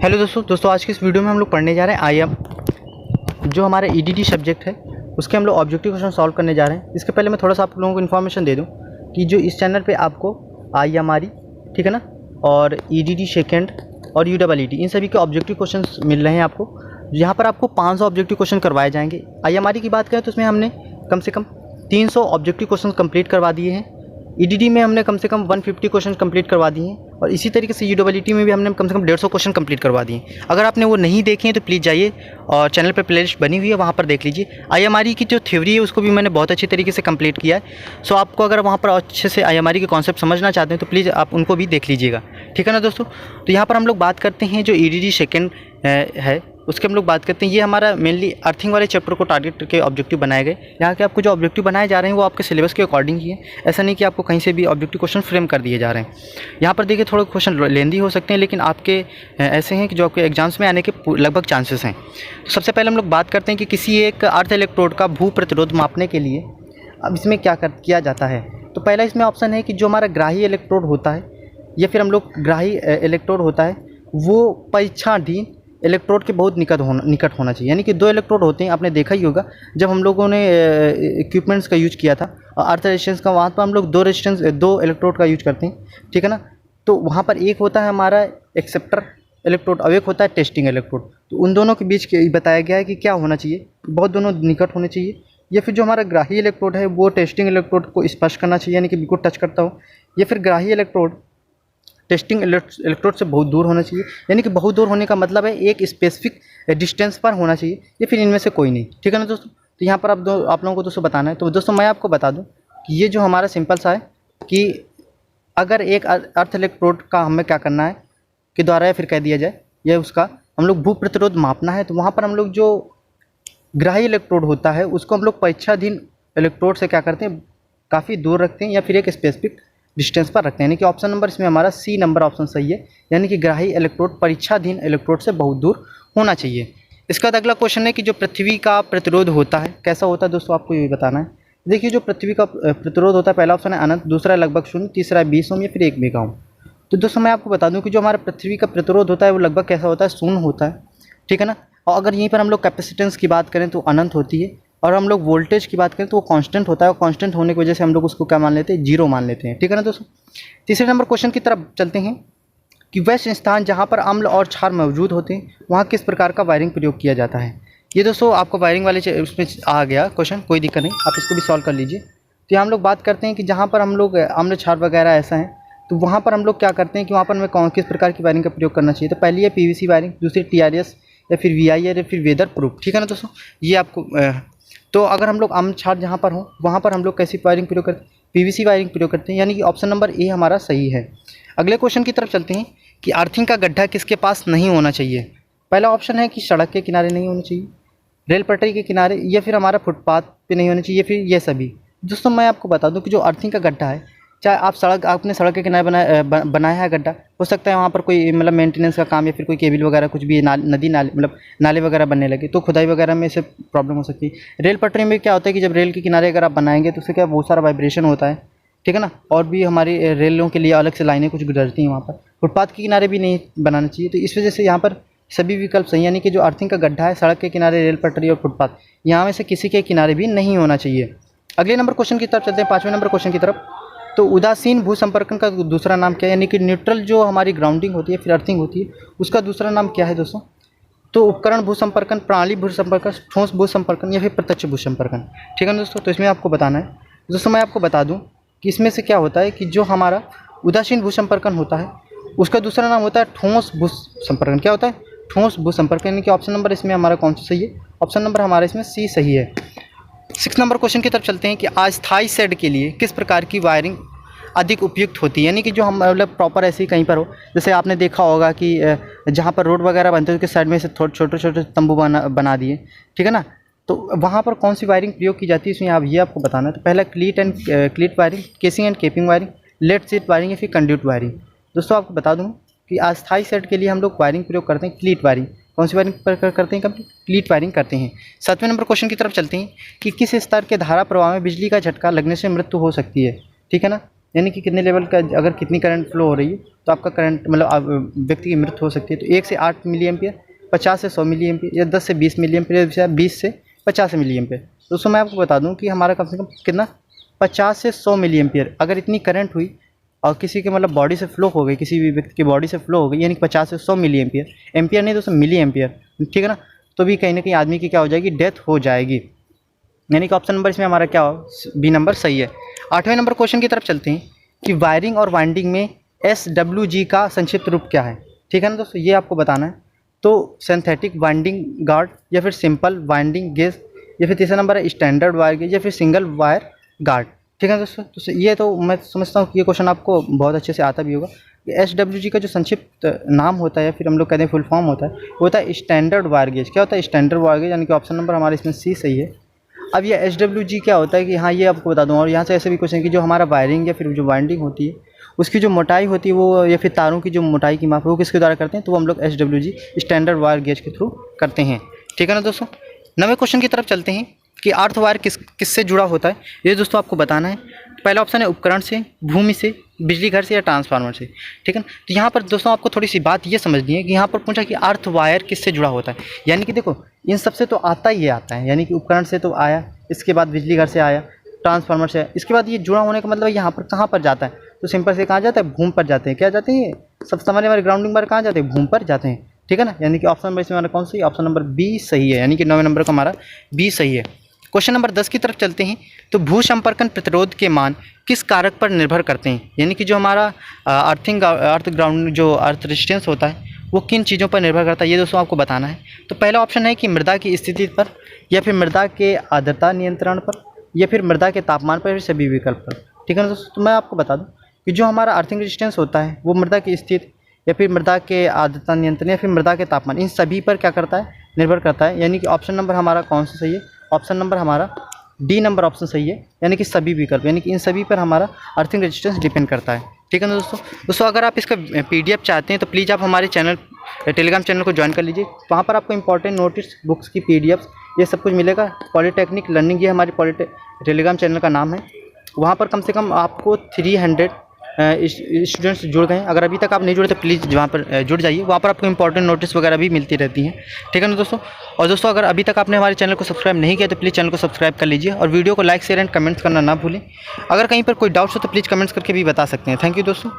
Hello दोस्तों आज की इस वीडियो में हम लोग पढ़ने जा रहे हैं आईएम जो हमारा ईडीडी सब्जेक्ट है उसके हम लोग ऑब्जेक्टिव क्वेश्चन सॉल्व करने जा रहे हैं। इसके पहले मैं थोड़ा सा आप लोगों को इन्फॉर्मेशन दे दूं कि जो इस चैनल पे आपको आईएमआरई ठीक है ना और ईडीडी सेकेंड और यूडब्ल्यूईडी इन सभी के ऑब्जेक्टिव क्वेश्चन मिल रहे हैं आपको। यहाँ पर आपको 500 ऑब्जेक्टिव क्वेश्चन करवाए जाएंगे। आईएमआरई की बात करें तो उसमें हमने कम से कम 300 ऑब्जेक्टिव क्वेश्चन कंप्लीट करवा दिए हैं। ईडीडी में हमने कम से कम 150 क्वेश्चन कंप्लीट करवा दिए हैं और इसी तरीके से यूडब्ल्यूईडी में भी हमने कम से कम 150 क्वेश्चन कंप्लीट करवा दिए हैं। अगर आपने वो नहीं देखे हैं तो प्लीज़ जाइए और चैनल पर प्लेलिस्ट बनी हुई है वहाँ पर देख लीजिए। आईएमआरई की जो थ्योरी है उसको भी मैंने बहुत अच्छी तरीके से कंप्लीट किया है। सो आपको अगर वहाँ पर अच्छे से आईएमआरई के कॉन्सेप्ट समझना चाहते हैं तो प्लीज़ आप उनको भी देख लीजिएगा, ठीक है ना दोस्तों। तो यहाँ पर हम लोग बात करते हैं जो ईडीडी सेकेंड है उसके हम लोग बात करते हैं। ये हमारा मेनली अर्थिंग वाले चैप्टर को टारगेट करके ऑब्जेक्टिव बनाए गए। यहाँ के आपको जो ऑब्जेक्टिव बनाए जा रहे हैं वो आपके सिलेबस के अकॉर्डिंग ही है, ऐसा नहीं कि आपको कहीं से भी ऑब्जेक्टिव क्वेश्चन फ्रेम कर दिए जा रहे हैं। यहाँ पर देखिए थोड़े क्वेश्चन लेंदी हो सकते हैं लेकिन आपके ऐसे हैं कि जो आपके एग्जाम्स में आने के लगभग चांसेस हैं। तो सबसे पहले हम लोग बात करते हैं कि किसी एक अर्थ इलेक्ट्रोड का भू प्रतिरोध मापने के लिए अब इसमें क्या किया जाता है। तो पहला इसमें ऑप्शन है कि जो हमारा ग्राही इलेक्ट्रोड होता है या फिर हम लोग ग्राही इलेक्ट्रोड होता है वो परीक्षाधीन इलेक्ट्रोड के बहुत निकट होना चाहिए। यानी कि दो इलेक्ट्रोड होते हैं, आपने देखा ही होगा जब हम लोगों ने इक्विपमेंट्स का यूज किया था अर्थ रेजिस्टेंस का, वहाँ पर हम लोग दो इलेक्ट्रोड का यूज करते हैं, ठीक है ना। तो वहाँ पर एक होता है हमारा एक्सेप्टर इलेक्ट्रोड और एक होता है टेस्टिंग इलेक्ट्रोड। तो उन दोनों के बीच बताया गया है कि क्या होना चाहिए, बहुत दोनों निकट होने चाहिए। या फिर जो हमारा ग्राही इलेक्ट्रोड है वो टेस्टिंग इलेक्ट्रोड को स्पर्श करना चाहिए, यानी कि बिल्कुल टच करता हो। या फिर ग्राही इलेक्ट्रोड टेस्टिंग इलेक्ट्रोड से बहुत दूर होना चाहिए, यानी कि बहुत दूर होने का मतलब है एक स्पेसिफिक डिस्टेंस पर होना चाहिए या फिर इनमें से कोई नहीं, ठीक है ना दोस्तों। तो यहाँ पर आप लोगों को दोस्तों बताना है। तो दोस्तों मैं आपको बता दूँ कि ये जो हमारा सिंपल सा है कि अगर एक अर्थ इलेक्ट्रोड का हमें क्या करना है कि द्वारा या फिर कह दिया जाए या उसका हम लोग भू प्रतिरोध मापना है, तो वहाँ पर हम लोग जो ग्राही इलेक्ट्रोड होता है उसको हम लोग परीक्षाधीन इलेक्ट्रोड से क्या करते हैं काफ़ी दूर रखते हैं या फिर एक स्पेसिफिक डिस्टेंस पर रखते हैं। यानी कि ऑप्शन नंबर इसमें हमारा सी नंबर ऑप्शन सही है, यानी कि ग्राही इलेक्ट्रोड परीक्षाधीन इलेक्ट्रोड से बहुत दूर होना चाहिए। इसका अगला क्वेश्चन है कि जो पृथ्वी का प्रतिरोध होता है कैसा होता है दोस्तों, आपको ये भी बताना है। देखिए जो पृथ्वी का प्रतिरोध होता है पहला ऑप्शन है अनंत, दूसरा है लगभग शून्य, तीसरा है 20 ओम या फिर 1 मेगा ओम। तो दोस्तों मैं आपको बता दूँ कि जो हमारा पृथ्वी का प्रतिरोध होता है वो लगभग कैसा होता है, शून्य होता है, ठीक है ना। और अगर यहीं पर हम लोग कैपेसिटेंस की बात करें तो अनंत होती है और हम लोग वोल्टेज की बात करें तो वो कांस्टेंट होता है और कांस्टेंट होने की वजह से हम लोग उसको क्या मान लेते हैं, जीरो मान लेते हैं, ठीक है ना दोस्तों। तीसरे नंबर क्वेश्चन की तरफ चलते हैं कि वह स्थान जहाँ पर अम्ल और क्षार मौजूद होते हैं वहाँ किस प्रकार का वायरिंग प्रयोग किया जाता है। ये दोस्तों आपको वायरिंग वाले उसमें आ गया क्वेश्चन, कोई दिक्कत नहीं, आप इसको भी सॉल्व कर लीजिए। तो यहाँ हम लोग बात करते हैं कि जहाँ पर हम लोग अम्ल क्षार वगैरह ऐसा है तो वहाँ पर हम लोग क्या करते हैं कि वहाँ पर हमें किस प्रकार की वायरिंग का प्रयोग करना चाहिए। तो पहली है पीवीसी वायरिंग, दूसरी टीआरएस या फिर वीआईआर या फिर वेदर प्रूफ, ठीक है ना दोस्तों। ये आपको तो अगर हम लोग अम्ल क्षार जहाँ पर हो वहाँ पर हम लोग कैसी वायरिंग प्रयोग करते हैं, पीवीसी वायरिंग प्रयोग करते हैं, यानी कि ऑप्शन नंबर ए हमारा सही है। अगले क्वेश्चन की तरफ चलते हैं कि अर्थिंग का गड्ढा किसके पास नहीं होना चाहिए। पहला ऑप्शन है कि सड़क के किनारे नहीं होना चाहिए, रेल पटरी के किनारे या फिर हमारा फुटपाथ पे नहीं होना चाहिए, फिर ये सभी। दोस्तों मैं आपको बता दूं कि जो अर्थिंग का गड्ढा है, चाहे आपने सड़क के किनारे बनाया है गड्ढा, हो सकता है वहाँ पर कोई मतलब मेंटेनेंस का काम या फिर कोई केबल वगैरह कुछ भी नदी नाले मतलब नाले वगैरह बनने लगे तो खुदाई वगैरह में से प्रॉब्लम हो सकती है। रेल पटरी में क्या होता है कि जब रेल के किनारे अगर आप बनाएंगे तो उससे क्या बहुत सारा वाइब्रेशन होता है, ठीक है ना, और भी हमारी रेलों के लिए अलग से लाइनें कुछ गुजरती हैं वहाँ पर। फुटपाथ के किनारे भी नहीं बनाना चाहिए, तो इस वजह से यहाँ पर सभी विकल्प सही, यानी कि जो अर्थिंग का गड्ढा है सड़क के किनारे, रेल पटरी और फुटपाथ, यहाँ में से किसी के किनारे भी नहीं होना चाहिए। अगले नंबर क्वेश्चन की तरफ चलते हैं, 5वें नंबर क्वेश्चन की तरफ। तो उदासीन भूसंपर्कन का दूसरा नाम क्या है, यानी कि न्यूट्रल जो हमारी ग्राउंडिंग होती है फिर अर्थिंग होती है उसका दूसरा नाम क्या है दोस्तों। तो उपकरण भूसंपर्कन, प्रणाली भूसंपर्कन, ठोस भूसंपर्कन या फिर प्रत्यक्ष भूसंपर्कन, ठीक है ना दोस्तों। तो इसमें आपको बताना है दोस्तों, मैं आपको बता दूँ कि इसमें से क्या होता है कि जो हमारा उदासीन भूसंपर्कन होता है उसका दूसरा नाम होता है ठोस भूसंपर्कन। क्या होता है, ठोस भूसंपर्कन, यानी कि ऑप्शन नंबर इसमें हमारा कौन सा सही है, ऑप्शन नंबर हमारा इसमें सी सही है। 6 नंबर क्वेश्चन की तरफ चलते हैं कि अस्थायी शेड के लिए किस प्रकार की वायरिंग अधिक उपयुक्त होती है। यानी कि जो हम मतलब प्रॉपर ऐसे ही कहीं पर हो, जैसे आपने देखा होगा कि जहाँ पर रोड वगैरह बनते हैं उसके साइड में से थोड़े छोटे छोटे तंबू बना दिए, ठीक है ना। तो वहाँ पर कौन सी वायरिंग प्रयोग की जाती है इसमें ये आपको बताना है। तो पहला cleat wiring, casing and capping wiring, lead sheet wiring या फिर कंड्यूट वायरिंग। दोस्तों आपको बता दूँ कि अस्थायी शेड के लिए हम लोग वायरिंग प्रयोग करते हैं क्लीट वायरिंग। कौन सी वायरिंग करते हैं, क्लीट वायरिंग करते हैं। 7वें नंबर क्वेश्चन की तरफ चलते हैं कि किस स्तर के धारा प्रवाह में बिजली का झटका लगने से मृत्यु हो सकती है, ठीक है ना। यानी कि कितने लेवल का, अगर कितनी करंट फ्लो हो रही है तो आपका करंट मतलब व्यक्ति की मृत्यु हो सकती है। तो 1 से 8 मिली एम्पियर, 50 से 100 मिली एम्पियर, या 10 से 20 मिली एम्पियर, या 20 से 50 मिली एम्पियर। दोस्तों मैं आपको बता दूं कि हमारा कम से कम कितना 50 से 100 मिली एम्पियर अगर इतनी करंट हुई और किसी के मतलब बॉडी से फ्लो हो गई, किसी भी व्यक्ति की बॉडी से फ्लो हो गई, यानी कि 50 से 100 मिली एम्पियर, एम्पियर नहीं दोस्तों मिली एम्पियर, ठीक है ना, तो भी कहीं ना कहीं आदमी की क्या हो जाएगी, डेथ हो जाएगी। यानी कि ऑप्शन नंबर इसमें हमारा क्या हो, बी नंबर सही है। 8वें नंबर क्वेश्चन की तरफ चलते हैं कि वायरिंग और वाइंडिंग में SWG का संक्षिप्त रूप क्या है, ठीक है ना दोस्तों, ये आपको बताना है। तो सिंथेटिक वाइंडिंग गार्ड, या फिर सिंपल वाइंडिंग गेज, या फिर तीसरा नंबर है स्टैंडर्ड वायर गेज, या फिर सिंगल वायर गार्ड, ठीक है दोस्तों। तो ये तो मैं समझता हूँ कि ये क्वेश्चन आपको बहुत अच्छे से आता भी होगा। SWG का जो संक्षिप्त नाम होता है, या फिर हम लोग कहते हैं फुल फॉर्म होता है, वो होता है स्टैंडर्ड वायर गेज। क्या होता है, स्टैंडर्ड वायर गेज, यानी कि ऑप्शन नंबर हमारे इसमें सी सही है। अब ये SWG क्या होता है कि हाँ, ये आपको बता दूँ, और यहाँ से ऐसे भी क्वेश्चन कि जो हमारा वायरिंग या फिर जो वाइंडिंग होती है उसकी जो मोटाई होती है वो, या फिर तारों की जो मोटाई की माप वो किसके द्वारा करते हैं, तो वो हम लोग SWG स्टैंडर्ड वायर गेज के थ्रू करते हैं, ठीक है ना दोस्तों। 9वें क्वेश्चन की तरफ चलते हैं कि अर्थ वायर किससे जुड़ा होता है, ये दोस्तों आपको बताना है। पहला ऑप्शन है उपकरण से, भूमि से, बिजली घर से, या ट्रांसफार्मर से, ठीक है ना। तो यहाँ पर दोस्तों आपको थोड़ी सी बात ये समझनी है कि यहाँ पर पूछा कि अर्थ वायर किससे जुड़ा होता है, यानी कि देखो इन सबसे तो आता ही आता है, यानी कि उपकरण से तो आया, इसके बाद बिजली घर से आया, ट्रांसफार्मर से आया, इसके बाद ये जुड़ा होने का मतलब यहाँ पर कहाँ पर जाता है, तो सिंपल से कहाँ जाता है, भूमि पर जाते हैं। क्या जाते हैं, सब हमारे ग्राउंडिंग पर कहाँ जाते हैं, भूमि पर जाते हैं, ठीक है ना। यानी कि ऑप्शन नंबर इसमें हमारा कौन सा है, ऑप्शन नंबर बी सही है, यानी कि 9वें नंबर का हमारा बी सही है। क्वेश्चन नंबर 10 की तरफ चलते हैं। तो भू संपर्कन प्रतिरोध के मान किस कारक पर निर्भर करते हैं, यानी कि जो हमारा अर्थ ग्राउंड जो अर्थ रेजिस्टेंस होता है वो किन चीज़ों पर निर्भर करता है, ये दोस्तों आपको बताना है। तो पहला ऑप्शन है कि मृदा की स्थिति पर, या फिर मृदा के आर्द्रता नियंत्रण पर, या फिर मृदा के तापमान पर, सभी विकल्प पर, ठीक है ना दोस्तों। तो मैं आपको बता दूं कि जो हमारा अर्थिंग रेजिस्टेंस होता है वो मृदा की स्थिति, या फिर मृदा के आर्द्रता नियंत्रण, या फिर मृदा के तापमान, इन सभी पर क्या करता है, निर्भर करता है। यानी कि ऑप्शन नंबर हमारा कौन सा सही है, ऑप्शन नंबर हमारा डी नंबर ऑप्शन सही है, यानी कि सभी विकल्प, यानी कि इन सभी पर हमारा अर्थिंग रेजिस्टेंस डिपेंड करता है, ठीक है ना दोस्तों। अगर आप इसका PDF चाहते हैं तो प्लीज़ आप हमारे चैनल टेलीग्राम चैनल को ज्वाइन कर लीजिए। वहाँ पर आपको इंपॉर्टेंट नोटिस, बुक्स की PDFs, ये सब कुछ मिलेगा। पॉलीटेक्निक लर्निंग, ये हमारी टेलीग्राम चैनल का नाम है। वहाँ पर कम से कम आपको 300 स्टूडेंट्स जुड़ गए हैं। अगर अभी तक आप नहीं जुड़े तो प्लीज़ वहाँ पर जुड़ जाइए, वहाँ पर आपको इंपॉर्टेंट नोटिस वगैरह भी मिलती रहती हैं, ठीक है ना दोस्तों। और दोस्तों अगर अभी तक आपने हमारे चैनल को सब्सक्राइब नहीं किया तो प्लीज़ चैनल को सब्सक्राइब कर लीजिए, और वीडियो को लाइक शेयर एंड कमेंट्स करना ना भूलें। अगर कहीं पर कोई डाउट्स हो तो प्लीज़ कमेंट्स करके भी बता सकते हैं। थैंक यू दोस्तों।